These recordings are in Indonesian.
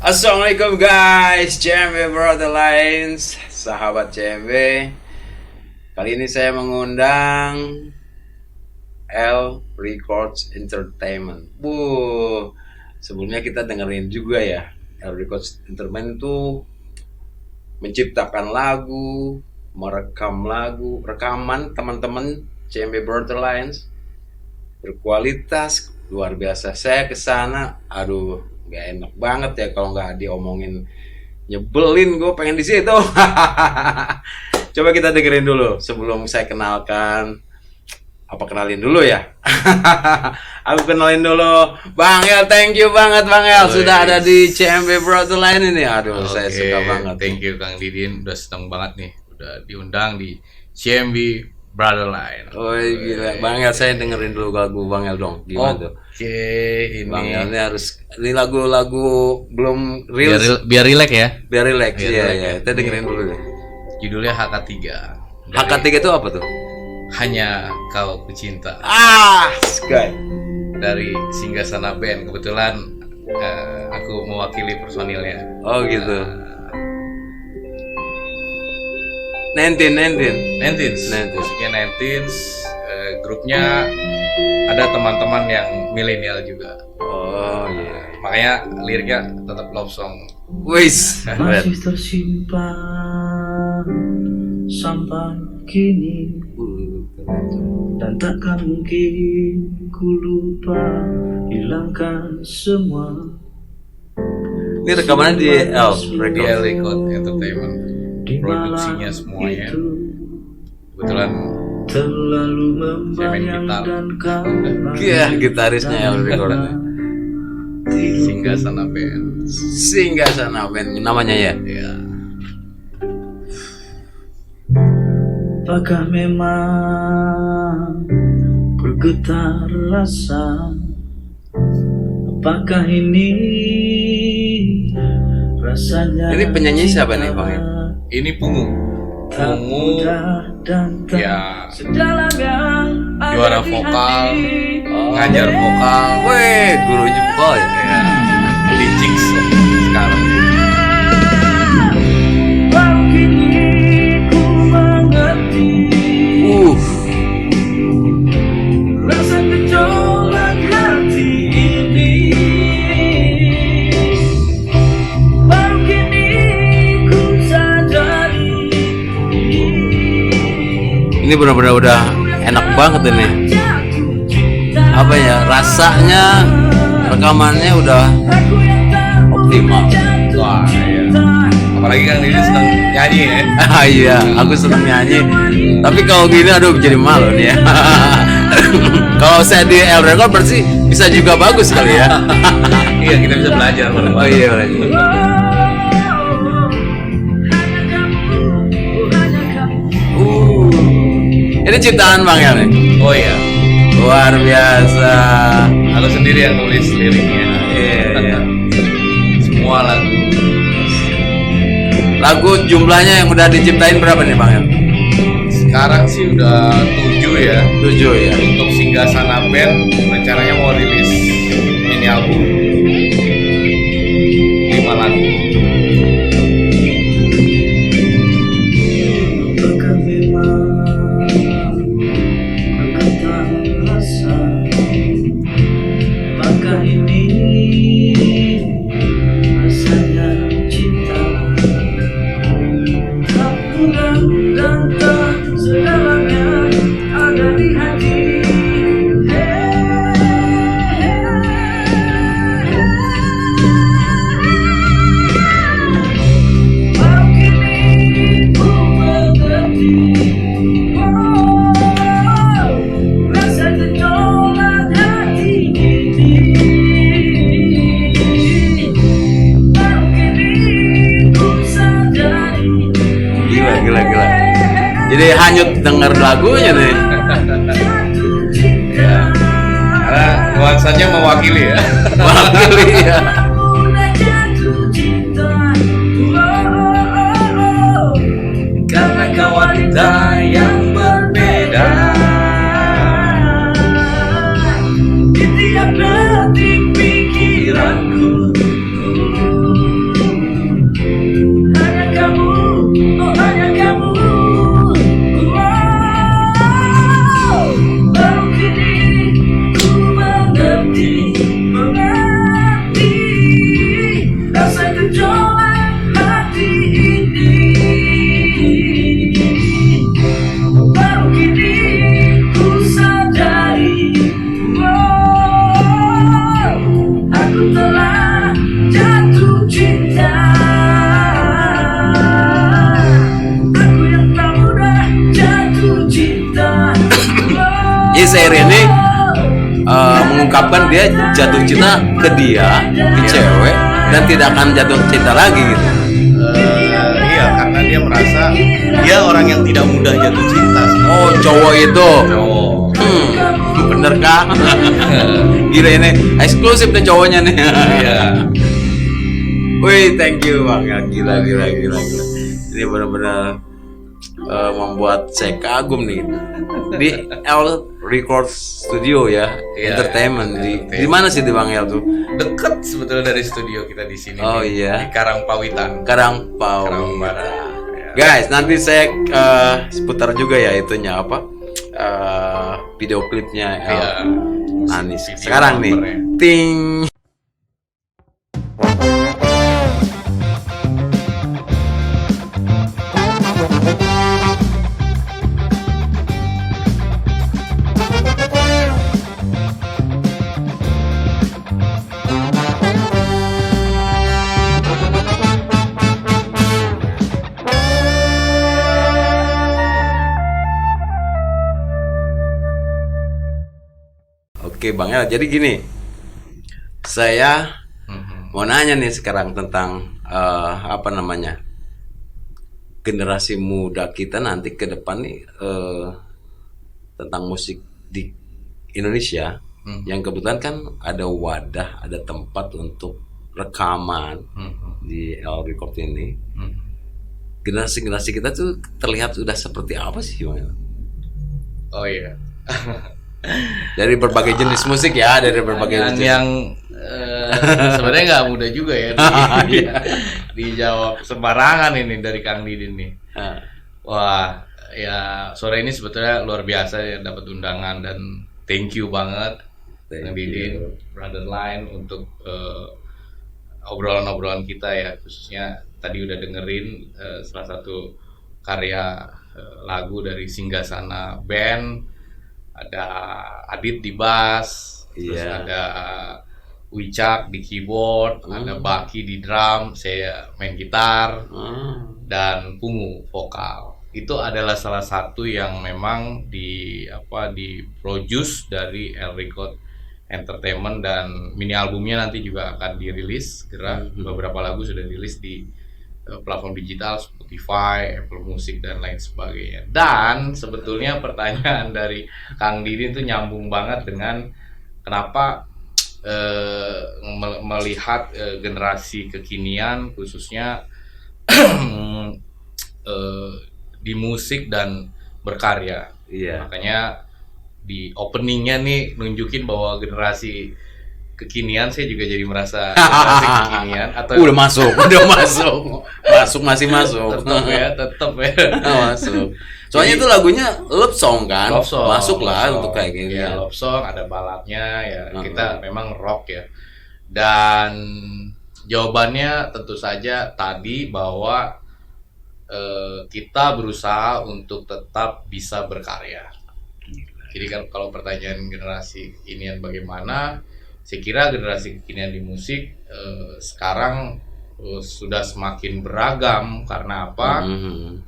Assalamualaikum guys, CMB Brother Lines, sahabat CMB. Kali ini saya mengundang L Records Entertainment. Sebelumnya kita dengerin juga ya, L Records Entertainment itu menciptakan lagu, merekam lagu, rekaman teman-teman CMB Brother Lines berkualitas luar biasa. Saya kesana, aduh, gak enak banget ya kalau nggak diomongin, nyebelin, gue pengen di situ. Coba kita dengerin dulu sebelum saya kenalkan. Apa kenalin dulu ya? Aku kenalin dulu Bang El. Thank you banget Bang El sudah ada di CMB Brother Line ini. Aduh, saya suka banget. Thank you Kang Didin, udah seneng banget nih udah diundang di CMB Brother Line. Oh gila, Bang El, saya dengerin dulu lagu Bang El dong. Gimana tuh? Ini Bang El ini harus, ini lagu-lagu belum rilis. Biar relax ya. Biar relax ya. Kita dengerin dulu deh. Judulnya HK3. HK3 itu apa tuh? Hanya Kau Kucinta. Sky. Dari Singgasana Band. Kebetulan aku mewakili personilnya. Oh gitu. 19s. Musiknya 19s. Grupnya ada teman-teman yang milenial juga. Oh iya. Makanya liriknya tetap love song. Wis. Masih tersimpan sampai kini, dan takkan mungkin ku lupa, hilangkan semua. Ini rekamannya di L Record Entertainment. Produksinya semuanya. Kebetulan terlalu saya main membayang gitar. dan kau Iya, gitarisnya L Record. Singgasana Band. Singgasana Band namanya ya? Iya. Apakah memang bergetar rasa? Apakah ini rasanya? Ini penyanyi siapa nih Bang? Ini Pungu. Pungu ya, juara vokal, ngajar vokal. Weh, guru juga ya. Di Jix sekarang. Rasa gejolak hati ini, baru kini ku sadari. Ini benar-benar udah enak banget ini. Apa ya, rasanya rekamannya udah optimal. Wah, iya. Apalagi Kang Didi senang nyanyi ya. Iya, aku seneng nyanyi. Tapi kalau gini aduh jadi malu nih ya. Kalau saya di L Record berarti bisa juga bagus kali ya. Iya, kita bisa belajar bareng-bareng. Oh iya, belajar. Ini ciptaan Bang ya nih? Oh iya, Luar biasa. aku sendiri yang nulis liriknya. Iya. Semua lagu. Lagu jumlahnya yang udah diciptain berapa nih Bang ya? Sekarang sih udah 7 ya. 7 ya. Untuk Singgasana Band rencananya mau rilis mini album 5 lagu. Apakah memang bergetar rasa? Apakah ini rasanya cinta? Tak mudah dan tak sedalamnya ada di hati. Baru kini ku mengerti, rasa gejolak hati ini. Baru kini ku sadari. Gila. Jadi hanyut denger lagunya nih. Ya, karena nuansanya mewakili ya. Mewakili ya. terakhir ini mengungkapkan dia jatuh cinta ke dia, ke cewek, dan tidak akan jatuh cinta lagi gitu. Iya, karena dia merasa dia orang yang tidak mudah jatuh cinta sih. Oh, cowok itu. Cowok. Bener kah? Gila ini eksklusif nih cowoknya nih. Iya. Wih, thank you Bang. Ya, gila. Ini benar-benar membuat saya kagum nih. Di L Record Studio ya, Iya, entertainment. Di mana sih di Bang El tuh? Deket sebetulnya dari studio kita di sini. Oh, nih, iya. Di Karangpawitan. Karangpau. Karangbarat. Ya. Guys, nanti saya seputar juga ya itunya apa? Video klipnya El Iya. Anis. Video Sekarang nih, covernya. ting. Oke Bang El, jadi gini, saya mau nanya nih sekarang tentang apa namanya, generasi muda kita nanti ke depan nih tentang musik di Indonesia yang kebetulan kan ada wadah, ada tempat untuk rekaman di L Record ini. Generasi-generasi kita tuh terlihat sudah seperti apa sih Bang El? Oh iya. Dari berbagai jenis musik ya, dari berbagai jenis. Yang sebenarnya nggak mudah juga ya dijawab sembarangan ini dari Kang Didin nih. Wah, ya sore ini sebetulnya luar biasa ya dapat undangan dan thank you banget Kang Didin, Brother Line untuk obrolan-obrolan kita ya, khususnya tadi udah dengerin salah satu karya lagu dari Singgasana Band. Ada Adit di bass, terus ada Wicak di keyboard, ada Baki di drum, saya main gitar, dan Pungu vokal. Itu adalah salah satu yang memang di produce dari L Record Entertainment, dan mini albumnya nanti juga akan dirilis segera. Beberapa lagu sudah dirilis di platform digital Spotify, Apple Music dan lain sebagainya. Dan sebetulnya pertanyaan dari Kang Didin itu nyambung banget dengan kenapa melihat generasi kekinian khususnya di musik dan berkarya. Iya. Makanya di openingnya nih nunjukin bahwa generasi kekinian, saya juga jadi merasa generasi kekinian atau udah masuk masih masuk tetap ya masuk. Soalnya itu lagunya love song kan, love song, masuk lah love song. untuk kayak gini. Ya, love song ada baladnya ya, kita memang rock ya. Dan jawabannya tentu saja tadi bahwa kita berusaha untuk tetap bisa berkarya. Jadi kan kalau pertanyaan generasi kekinian bagaimana, saya kira generasi kekinian di musik sekarang sudah semakin beragam. Karena apa?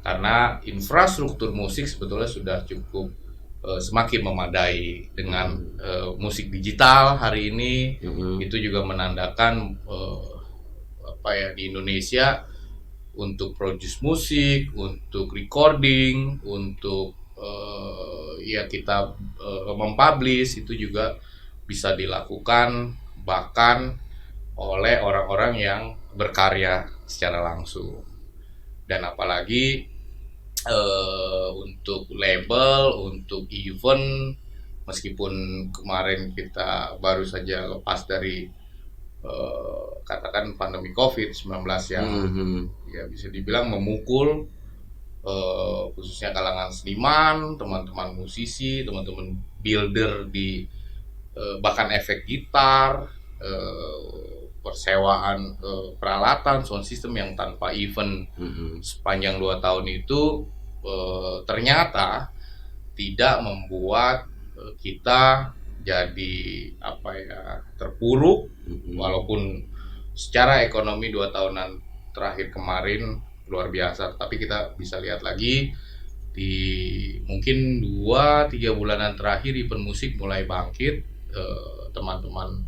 Karena infrastruktur musik sebetulnya sudah cukup semakin memadai dengan musik digital hari ini. Itu juga menandakan di Indonesia untuk produce musik, untuk recording, untuk kita mempublish itu juga bisa dilakukan bahkan oleh orang-orang yang berkarya secara langsung. Dan apalagi untuk label, untuk event, meskipun kemarin kita baru saja lepas dari katakan pandemi COVID-19 yang ya bisa dibilang memukul khususnya kalangan seniman, teman-teman musisi, teman-teman builder di bahkan efek gitar, persewaan peralatan sound system yang tanpa event sepanjang 2 tahun itu ternyata tidak membuat kita jadi terpuruk, walaupun secara ekonomi 2 tahunan terakhir kemarin luar biasa, tapi kita bisa lihat lagi di mungkin 2-3 bulanan terakhir event musik mulai bangkit. Teman-teman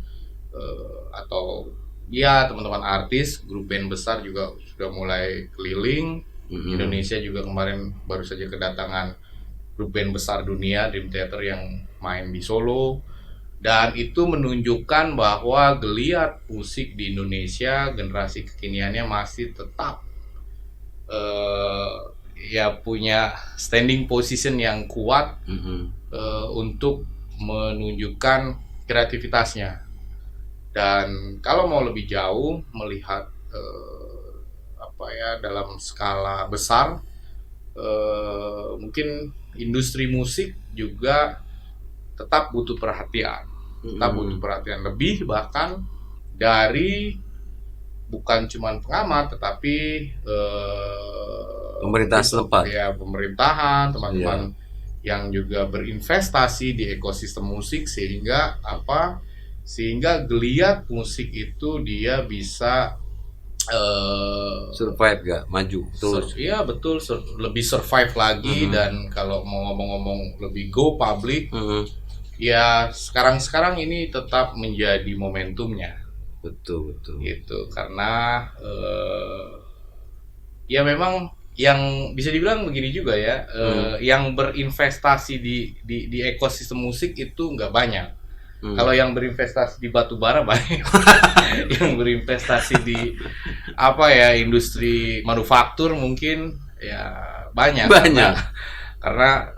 atau ya teman-teman artis, grup band besar juga sudah mulai keliling. Indonesia juga kemarin baru saja kedatangan grup band besar dunia, Dream Theater, yang main di Solo. Dan itu menunjukkan bahwa geliat musik di Indonesia generasi kekiniannya masih tetap ya punya standing position yang kuat untuk menunjukkan kreativitasnya. Dan kalau mau lebih jauh melihat dalam skala besar, mungkin industri musik juga tetap butuh perhatian, lebih bahkan dari bukan cuma pengamat tetapi Pemerintah setempat. Ya, pemerintahan, teman-teman yang juga berinvestasi di ekosistem musik sehingga geliat musik itu dia bisa survive gak? Maju. Iya betul, lebih survive lagi. Dan kalau mau ngomong-ngomong lebih go public, ya sekarang ini tetap menjadi momentumnya. Betul. Gitu, karena ya memang yang bisa dibilang begini juga ya, yang berinvestasi di ekosistem musik itu nggak banyak. Kalau yang berinvestasi di batu bara banyak. Yang berinvestasi di industri manufaktur mungkin ya banyak. Karena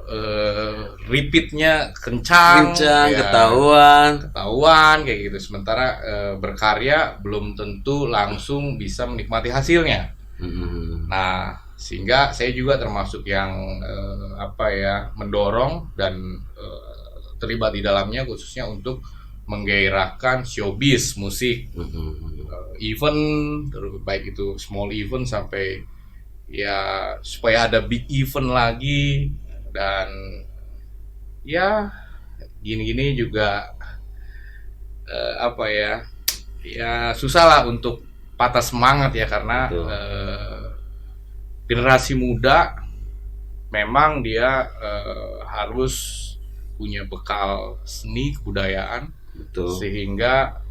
repeatnya kencang ya, ketahuan kayak gitu. Sementara berkarya belum tentu langsung bisa menikmati hasilnya. Nah, sehingga saya juga termasuk yang mendorong dan terlibat di dalamnya, khususnya untuk menggairahkan showbiz musik, event, baik itu small event sampai ya supaya ada big event lagi. Dan ya gini-gini juga ya susah lah untuk patah semangat ya, karena generasi muda memang dia harus punya bekal seni kebudayaan. Sehingga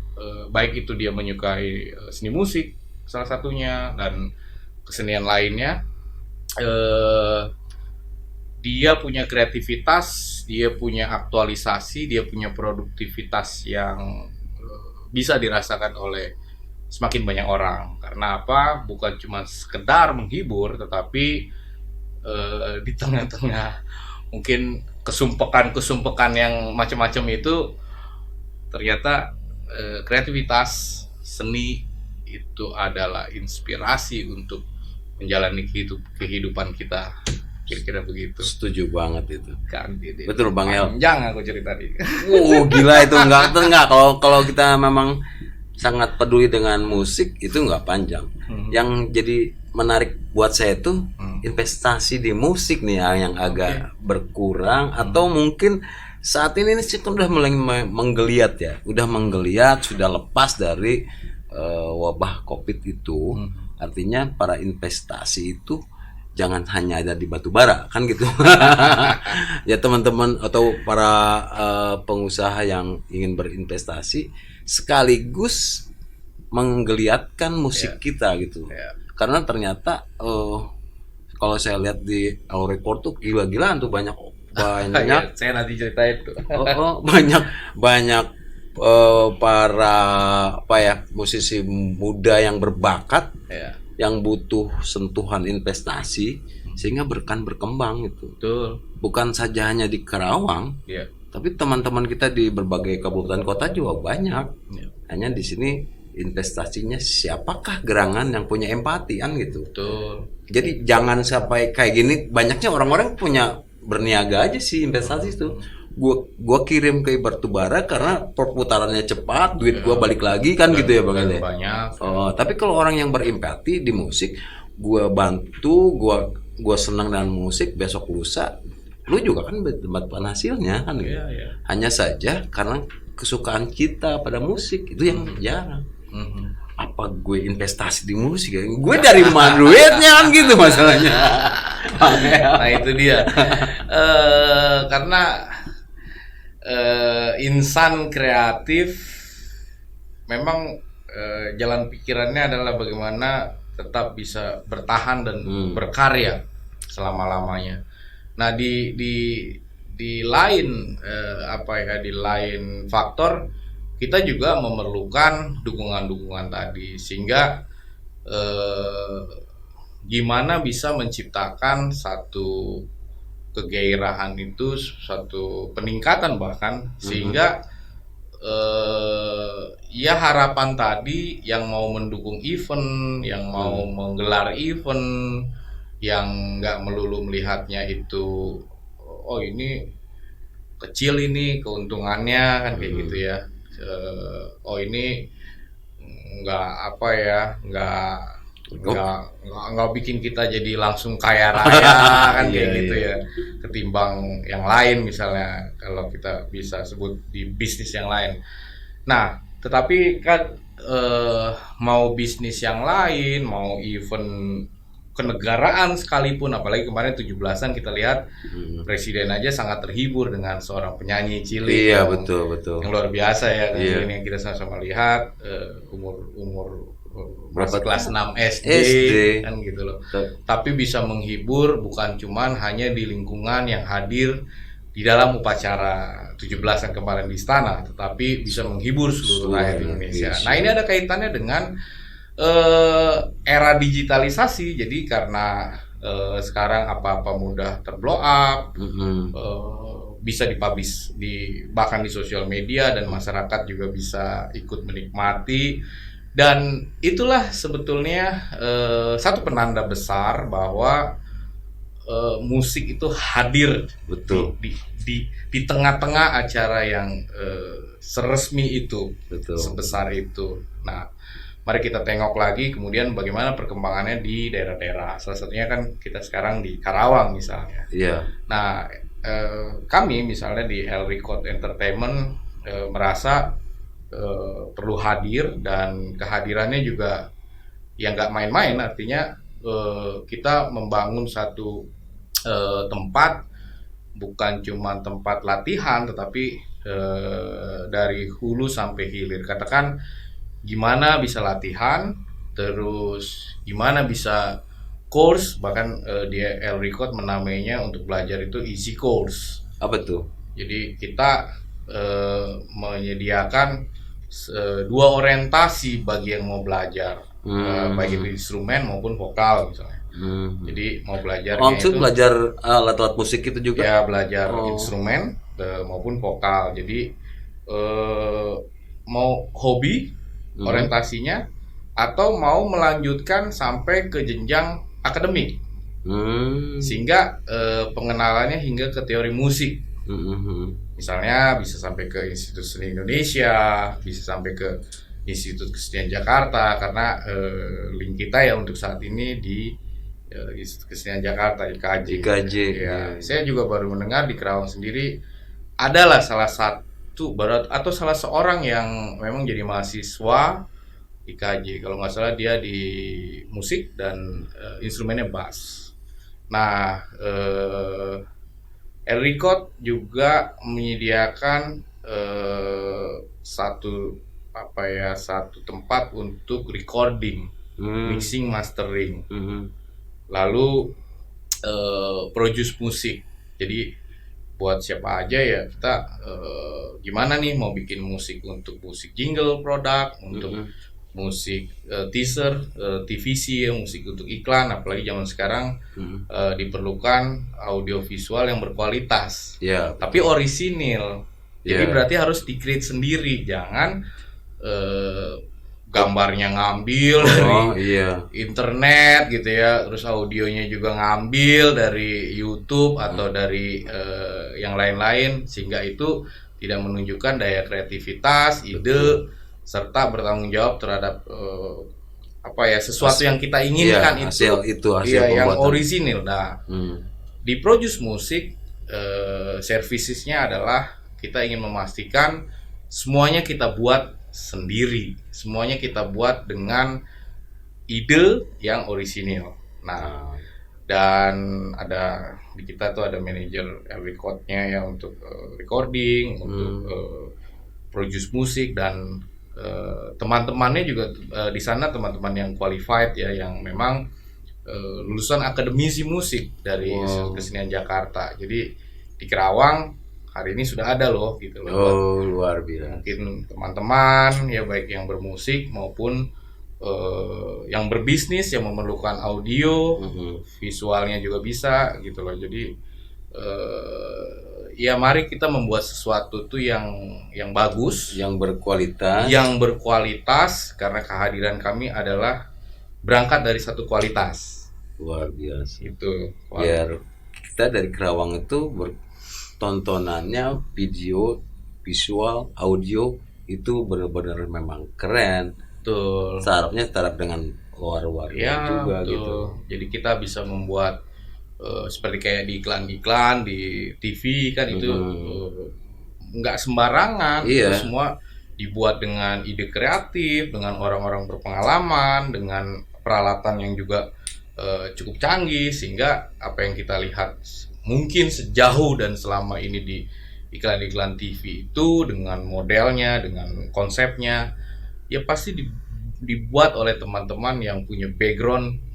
baik itu dia menyukai seni musik salah satunya dan kesenian lainnya, dia punya kreativitas, dia punya aktualisasi, dia punya produktivitas yang bisa dirasakan oleh semakin banyak orang. Karena bukan cuma sekedar menghibur, tetapi di tengah-tengah mungkin kesumpekan yang macam-macam itu ternyata kreativitas seni itu adalah inspirasi untuk menjalani kehidupan kita. Kira-kira begitu. Setuju banget itu. Kan, betul Bang El. Panjang aku cerita tadi. Gila itu enggak. Kalau kita memang sangat peduli dengan musik itu enggak panjang. Yang jadi menarik buat saya itu investasi di musik nih yang agak berkurang, atau mungkin saat ini sudah mulai menggeliat ya. Udah menggeliat, sudah lepas dari wabah Covid itu. Artinya para investasi itu jangan hanya ada di batu bara kan gitu. Ya teman-teman atau para pengusaha yang ingin berinvestasi sekaligus menggeliatkan musik kita gitu. Karena ternyata kalau saya lihat di All Record tuh gila-gilaan tuh banyak saya nanti ceritain tuh. banyak para musisi muda yang berbakat, yang butuh sentuhan investasi sehingga berkembang gitu. Betul. Bukan saja hanya di Karawang, tapi teman-teman kita di berbagai kabupaten kota juga banyak. Hanya di sini investasinya siapakah gerangan yang punya empati kan gitu. Betul. Jadi jangan sampai kayak gini, banyaknya orang-orang punya berniaga aja sih investasi itu. Gua kirim ke batubara karena perputarannya cepat, duit gua balik lagi kan gitu ya Bang Ale. Banyak. Tapi kalau orang yang berempati di musik, gua bantu, gua senang dengan musik, besok lusa lu juga kan mendapatkan hasilnya kan gitu. Hanya saja karena kesukaan kita pada musik itu yang jarang. apa gue investasi di musik ya? Gue dari mana duitnya kan gitu masalahnya. Nah itu dia. Karena insan kreatif memang jalan pikirannya adalah bagaimana tetap bisa bertahan dan berkarya selama-lamanya. Nah di lain di lain faktor kita juga memerlukan dukungan-dukungan tadi, sehingga gimana bisa menciptakan satu kegairahan itu, satu peningkatan bahkan, sehingga ya harapan tadi yang mau mendukung event, yang mau menggelar event, yang nggak melulu melihatnya itu oh ini kecil ini keuntungannya kan kayak gitu ya. Oh ini nggak bikin kita jadi langsung kaya raya kan kayak gitu ya, ketimbang yang lain misalnya kalau kita bisa sebut di bisnis yang lain. Nah tetapi kan mau bisnis yang lain, mau event kenegaraan sekalipun, apalagi kemarin 17-an kita lihat presiden aja sangat terhibur dengan seorang penyanyi cilik. Iya, betul. Yang luar biasa ya, ini yang kita sama-sama lihat umur berapa kelas 6 SD kan gitu loh. Tapi bisa menghibur bukan cuman hanya di lingkungan yang hadir di dalam upacara 17-an kemarin di istana, tetapi bisa menghibur seluruh rakyat Indonesia. Nah, ini ada kaitannya dengan era digitalisasi. Jadi karena sekarang apa-apa mudah terblow up, bisa dipublish bahkan di sosial media, dan masyarakat juga bisa ikut menikmati. Dan itulah sebetulnya satu penanda besar bahwa musik itu hadir betul di tengah-tengah acara yang seresmi itu, betul, sebesar itu. Nah, mari kita tengok lagi kemudian bagaimana perkembangannya di daerah-daerah. Salah satunya kan kita sekarang di Karawang misalnya. Iya. Nah, kami misalnya di El Record Entertainment merasa perlu hadir, dan kehadirannya juga yang nggak main-main. Artinya kita membangun satu tempat, bukan cuma tempat latihan, tetapi dari hulu sampai hilir. Katakan gimana bisa latihan, terus gimana bisa course, bahkan di El Record menamainya untuk belajar itu easy course. Apa tuh? Jadi kita menyediakan 2 orientasi bagi yang mau belajar, baik itu instrumen maupun vokal misalnya. Jadi mau belajar itu belajar alat-alat musik itu juga? Ya, belajar instrumen maupun vokal. Jadi mau hobi orientasinya, atau mau melanjutkan sampai ke jenjang akademik, sehingga pengenalannya hingga ke teori musik. Misalnya bisa sampai ke Institut Seni Indonesia, bisa sampai ke Institut Kesenian Jakarta, karena link kita ya untuk saat ini di Institut Kesenian Jakarta, IKJ. Ya, saya juga baru mendengar di Kerawang sendiri adalah salah satu atau salah seorang yang memang jadi mahasiswa IKJ. Kalau nggak salah dia di musik dan instrumennya bass. Nah, El Record juga menyediakan satu tempat untuk recording, mixing, mastering, lalu produce musik. Jadi buat siapa aja ya kita gimana nih mau bikin musik, untuk musik jingle produk, untuk musik teaser, TVC ya, musik untuk iklan, apalagi zaman sekarang diperlukan audiovisual yang berkualitas, tapi orisinil. Jadi berarti harus di-create sendiri, jangan gambarnya ngambil dari internet gitu ya, terus audionya juga ngambil dari YouTube atau dari yang lain-lain, sehingga itu tidak menunjukkan daya kreativitas, ide, serta bertanggung jawab terhadap sesuatu yang kita inginkan, hasil yang orisinil. Nah, di produce musik servicesnya adalah kita ingin memastikan semuanya kita buat sendiri. Semuanya kita buat dengan ide yang orisinil. Nah, dan ada di kita tuh ada manajer recordnya ya untuk recording, untuk produce musik, dan teman-temannya juga di sana teman-teman yang qualified ya, yang memang lulusan akademisi musik dari kesenian Jakarta. Jadi di Kerawang hari ini sudah ada loh gitu loh. Oh, luar biasa. Mungkin teman-teman ya, baik yang bermusik maupun yang berbisnis yang memerlukan audio, visualnya juga bisa gitu loh. Jadi ya mari kita membuat sesuatu tuh yang bagus, Yang berkualitas. karena kehadiran kami adalah berangkat dari satu kualitas. Luar biasa. Itu Biar kita dari Kerawang itu tontonannya video, visual, audio itu benar-benar memang keren. betul. Sarapnya startup dengan luar Ya, juga betul. gitu. Jadi kita bisa membuat seperti kayak di iklan-iklan di TV kan, itu nggak sembarangan. Iya. Itu semua dibuat dengan ide kreatif, dengan orang-orang berpengalaman, dengan peralatan yang juga cukup canggih, sehingga apa yang kita lihat mungkin sejauh dan selama ini di iklan-iklan TV itu dengan modelnya, dengan konsepnya, ya pasti dibuat oleh teman-teman yang punya background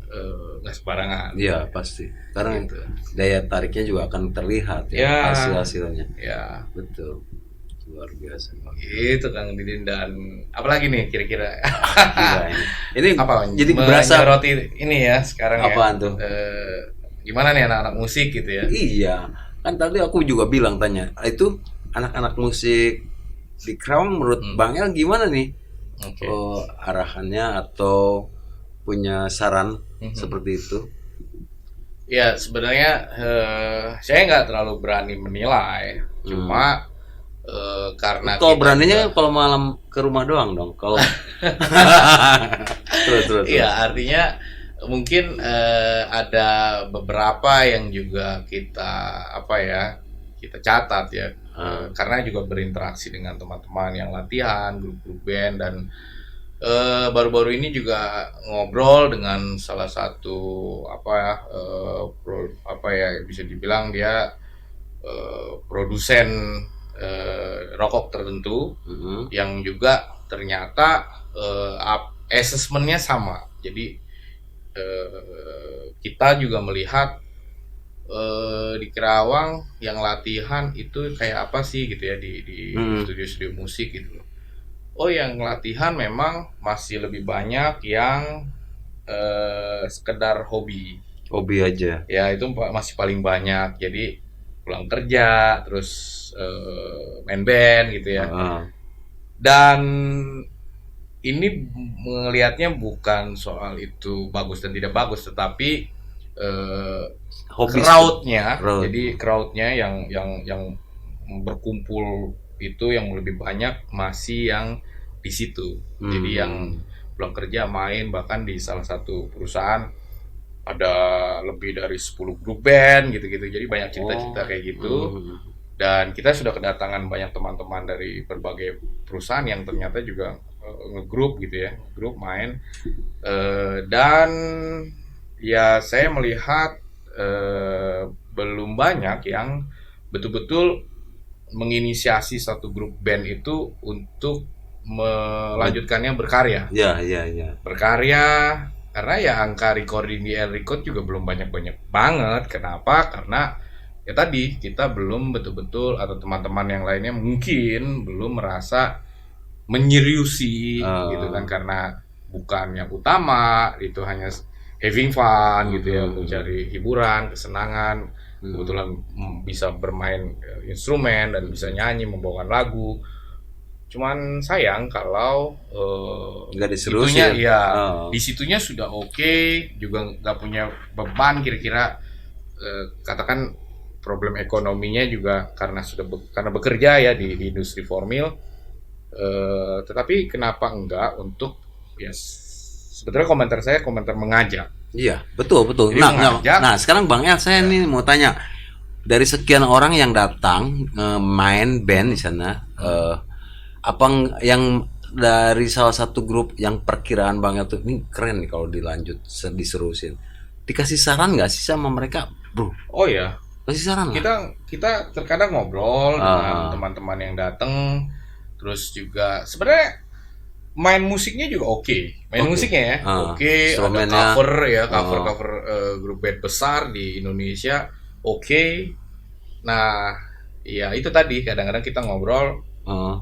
nggak sembarangan. Iya pasti. Karena Gitu. daya tariknya juga akan terlihat Ya. hasil-hasilnya. Ya, Betul. Luar biasa. itu Kang Didin. Dan apalagi nih kira-kira Gila ini. Ini apa? jadi berasa menyoroti ini ya sekarang apaan ya. tuh? Gimana nih anak-anak musik gitu ya? Iya, kan tadi aku juga bilang tanya, itu anak-anak musik di Kerawang menurut Bang El gimana nih? Oke. Arahannya atau punya saran seperti itu? Ya sebenarnya saya nggak terlalu berani menilai, cuma karena Kalau kita beraninya juga- kan kalau malam ke rumah doang dong. Kalau terus. Iya, artinya mungkin ada beberapa yang juga kita kita catat ya, karena juga berinteraksi dengan teman-teman yang latihan, grup-grup band, dan baru-baru ini juga ngobrol dengan salah satu bisa dibilang dia produsen rokok tertentu yang juga ternyata assessmentnya sama. Jadi kita juga melihat di Kerawang yang latihan itu kayak apa sih gitu ya, di studio-studio musik gitu loh. Oh, yang latihan memang masih lebih banyak yang sekedar hobi. Hobi aja. Ya, itu masih paling banyak. Jadi pulang kerja terus main band gitu ya. Dan ini melihatnya bukan soal itu bagus dan tidak bagus, tetapi Hobi crowd-nya, crowd. jadi crowd-nya yang berkumpul itu yang lebih banyak masih yang di situ. Jadi yang pulang kerja main, bahkan di salah satu perusahaan ada lebih dari 10 grup band gitu-gitu. Jadi banyak cerita-cerita kayak gitu. Dan kita sudah kedatangan banyak teman-teman dari berbagai perusahaan yang ternyata juga ngegrup gitu ya, grup main. Dan ya saya melihat belum banyak yang betul-betul menginisiasi satu grup band itu untuk melanjutkannya berkarya. Iya. Berkarya, karena ya angka recording di Record juga belum banyak-banyak banget. Kenapa? Karena ya tadi kita belum betul-betul, atau teman-teman yang lainnya mungkin belum merasa menyeriusi gitu kan, karena bukan yang utama, itu hanya having fun gitu ya, mencari hiburan, kesenangan. Kebetulan bisa bermain instrumen dan bisa nyanyi, membawakan lagu. Cuman sayang kalau nggak diserusin. di situnya sudah oke, juga nggak punya beban kira-kira, katakan problem ekonominya juga karena karena bekerja ya di industri formil. Tetapi kenapa enggak untuk sebetulnya komentar saya komentar mengajak. Iya, betul. Jadi mengajak. Nah, sekarang Bang El, saya nih mau tanya, dari sekian orang yang datang main band di sana, apa yang dari salah satu grup yang perkiraan banget tuh, ini keren nih kalau dilanjut diserusin. Dikasih saran nggak sih sama mereka, bro? Oh ya, Kasih saran lah. kita terkadang ngobrol dengan teman-teman yang datang, terus juga sebenarnya main musiknya juga oke. Main musiknya ya oke, ada Instrumennya. cover ya, cover grup band besar di Indonesia oke. Nah, ya itu tadi kadang-kadang kita ngobrol Oh,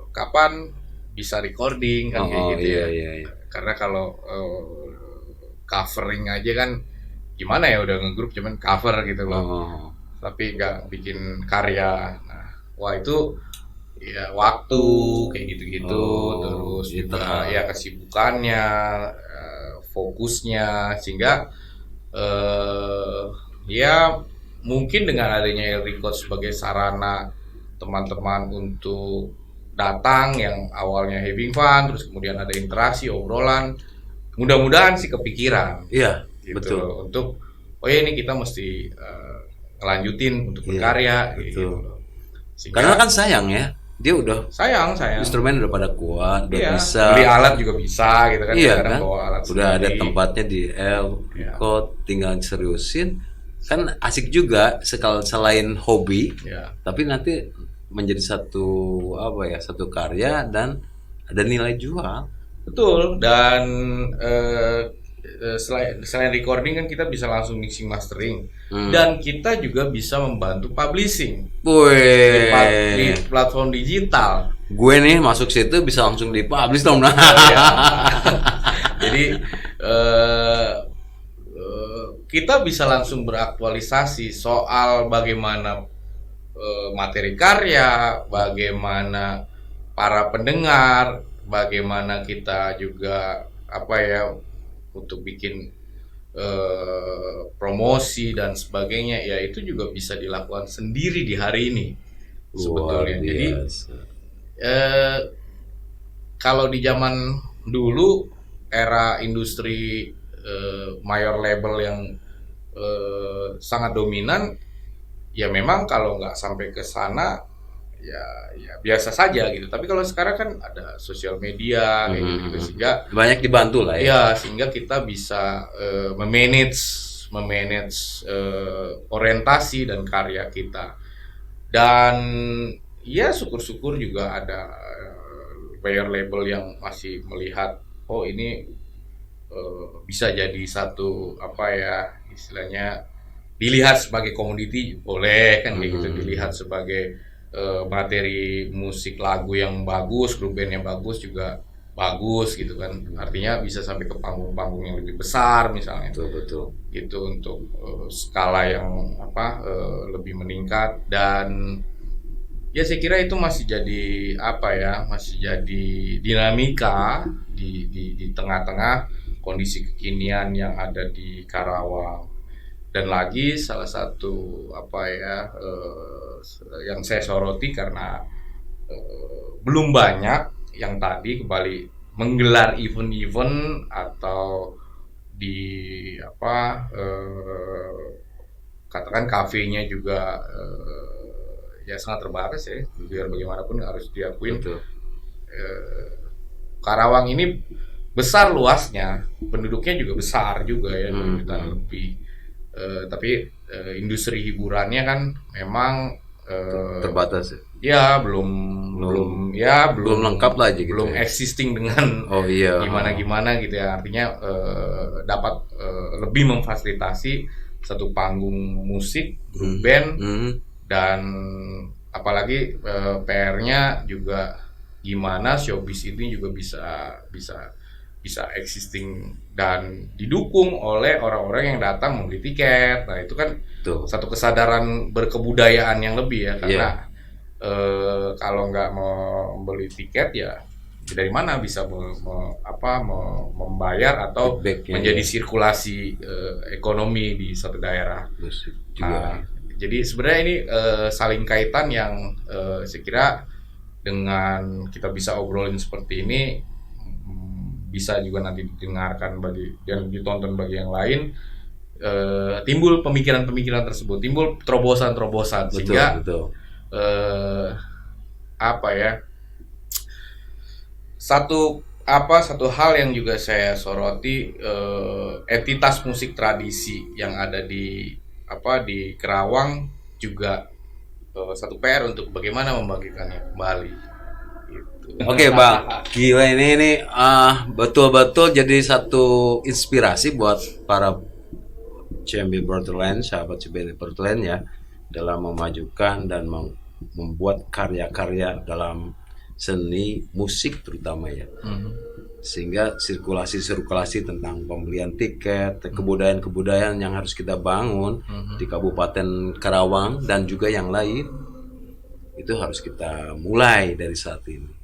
kapan bisa recording kan kayak gitu ya. iya. Karena kalau covering aja kan gimana ya, udah ngegrup cuman cover gitu loh. Oh, Tapi nggak bikin karya. Nah, wah itu ya waktu kayak gitu-gitu, terus gitu. juga ya kesibukannya, fokusnya, sehingga ya mungkin dengan adanya Record sebagai sarana teman-teman untuk datang yang awalnya having fun, terus kemudian ada interaksi, obrolan, mudah-mudahan sih kepikiran Iya, gitu betul. loh, untuk oh ya ini kita mesti ngelanjutin untuk berkarya betul. gitu. Sehingga Karena kan sayang ya, dia udah sayang instrumen udah pada kuat, udah iya, bisa. beli alat juga bisa gitu kan, Iya kadang kan, bawa alat udah ada sendiri. tempatnya di Iya. Record, tinggal seriusin. Kan asik juga selain hobi, Ya, tapi nanti menjadi satu karya dan ada nilai jual. betul. Dan selain recording kan kita bisa langsung mixing mastering, dan kita juga bisa membantu publishing di Wih, platform digital. gue nih masuk situ bisa langsung dipublish dong. Nah. Ya. Jadi kita bisa langsung beraktualisasi soal bagaimana materi karya, bagaimana para pendengar, bagaimana kita juga untuk bikin promosi dan sebagainya, ya itu juga bisa dilakukan sendiri di hari ini sebetulnya. Luar Jadi biasa. kalau di zaman dulu era industri mayor label yang sangat dominan, ya memang kalau nggak sampai ke sana ya biasa saja gitu. Tapi kalau sekarang kan ada sosial media kayak gitu, sehingga Banyak dibantu lah ya. ya sehingga kita bisa memanage orientasi dan karya kita. Dan ya syukur-syukur juga ada mayor label yang masih melihat, oh ini bisa jadi satu istilahnya dilihat sebagai komoditi, boleh kan kayak gitu, dilihat sebagai materi musik lagu yang bagus, grup band yang bagus juga bagus gitu kan, artinya bisa sampai ke panggung-panggung yang lebih besar misalnya, Betul. gitu, untuk skala yang lebih meningkat. Dan ya saya kira itu masih jadi masih jadi dinamika di tengah-tengah kondisi kekinian yang ada di Karawang. Dan lagi salah satu yang saya soroti, karena belum banyak yang tadi kembali menggelar event-event atau di katakan kafenya juga ya sangat terbatas ya, biar bagaimanapun harus diakuin. Betul. Karawang ini besar luasnya, penduduknya juga besar juga ya, 2 jutaan lebih. Tapi industri hiburannya kan memang Terbatas ya. ya belum lengkap lah aja gitu belum ya. existing dengan Oh iya. gimana gitu ya, artinya dapat lebih memfasilitasi satu panggung musik, grup band, dan apalagi PR-nya juga gimana showbiz ini juga bisa existing dan didukung oleh orang-orang yang datang membeli tiket. Nah itu kan Tuh. satu kesadaran berkebudayaan yang lebih ya, karena kalau nggak mau membeli tiket ya dari mana bisa membayar atau Feedback-nya, menjadi sirkulasi ekonomi di satu daerah. Musik Nah, juga. jadi sebenarnya ini saling kaitan yang saya kira dengan kita bisa obrolin seperti ini bisa juga nanti didengarkan dan ditonton bagi yang lain, timbul pemikiran-pemikiran tersebut, timbul terobosan-terobosan, sehingga Betul. satu hal yang juga saya soroti, entitas musik tradisi yang ada di Kerawang juga satu PR untuk bagaimana membagikannya kembali gitu. Oke Bang, gila ini betul-betul jadi satu inspirasi buat para CMB Borderland, sahabat CMB Borderland ya, dalam memajukan dan membuat karya-karya dalam seni musik terutama ya. Sehingga sirkulasi tentang pembelian tiket, kebudayaan-kebudayaan yang harus kita bangun di Kabupaten Karawang dan juga yang lain, itu harus kita mulai dari saat ini.